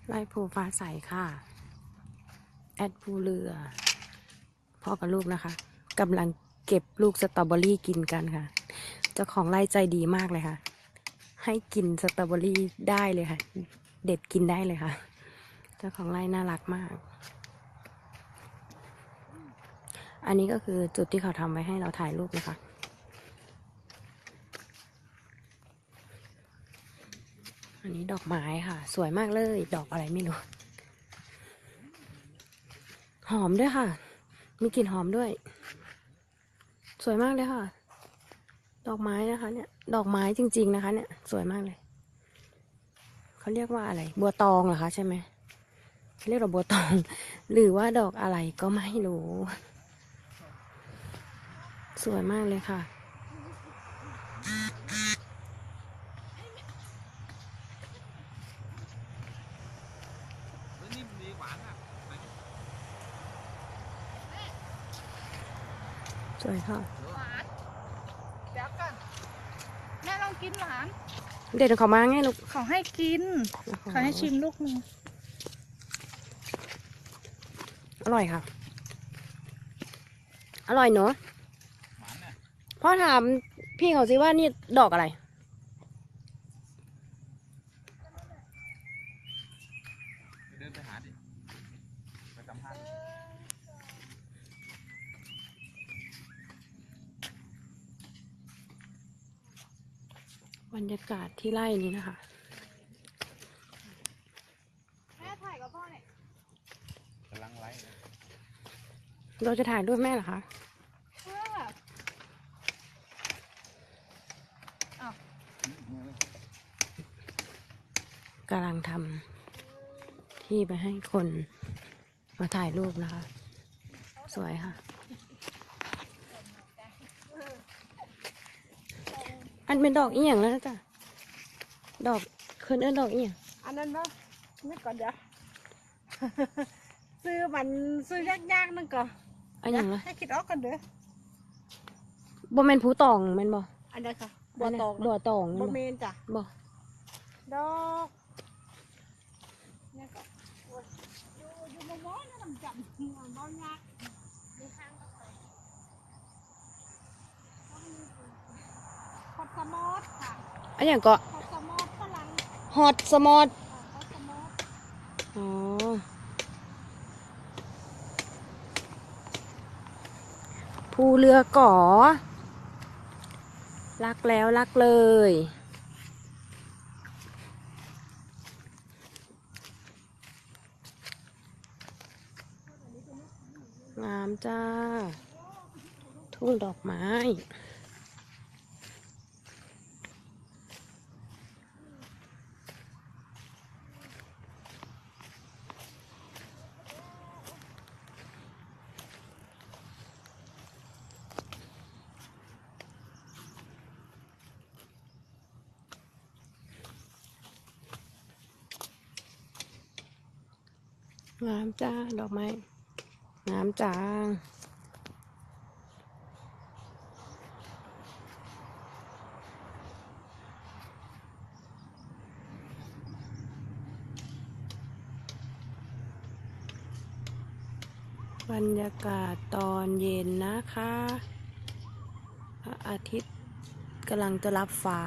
ไร่ภูฟ้าใสค่ะแอดภูเรือพ่อกับลูกนะคะกำลังเก็บลูกสตรอเบอรี่กินกันค่ะเจ้าของไร่ใจดีมากเลยค่ะให้กินสตรอเบอรี่ได้เลยค่ะเด็ดกินได้เลยค่ะเจ้าของไร่น่ารักมากอันนี้ก็คือจุดที่เขาทำไว้ให้เราถ่ายรูปนะคะอันนี้ดอกไม้ค่ะสวยมากเลยดอกอะไรไม่รู้หอมด้วยค่ะมีกลิ่นหอมด้วยสวยมากเลยค่ะดอกไม้นะคะเนี่ยดอกไม้จริงๆนะคะเนี่ยสวยมากเลยเขาเรียกว่าอะไรบัวตองเหรอคะใช่ไหมเรียกดอกบัวตองหรือว่าดอกอะไรก็ไม่รู้สวยมากเลยค่ะสวยค่ะหวานเดี๋ยวก่อนแม่ลองกินหวานเด็ดเขามาไงลูกเขาให้กินเขาให้ชิมลูกนึงอร่อยค่ะอร่อยเนอะพ่อถามพี่เขาสิว่านี่ดอกอะไรเดินไปหาดิไปสัมภาษณ์บรรยากาศที่ไร่นี้นะคะแม่ถ่ายกับพ่อเนี่ย กำลังไลฟ์ เราจะถ่ายด้วยแม่เหรอคะเพื่ออ้าว กำลังทำที่ไปให้คนมาถ่ายรูปนะคะสวยค่ะอันเป็นดอกอีหยังแล้วจ้ะดอกเคินเอิ้นดอกอีหยัง อันนั้นเนาะนี่ก่อนเดี๋ยว ซื้อมันซื้อยากๆนั่นก่อน อันหยังละ ให้คิดออกกันเด้อ บ่แม่นผู้ตองแม่นบ่ อันนี้ค่ะบัวตอง บัวตอง บั แม่ วน เม บ่ นจ้ะ บ่ ดอกนี่ก็โอ้ยอยู่มอๆนะน้ำจับมอยากมีข้างก็ไปฮอตสมอสค่ะ อันหยังก็ ฮอตสมอสฝรั่ง ฮอตสมอต ฮอตสมอส อ๋อภูเรือก่อรักแล้วรักเลยงามจ้าทุ่งดอกไม้งามจ้าดอกไม้งามจ้าบรรยากาศตอนเย็นนะคะพระอาทิตย์กำลังจะรับฟ้า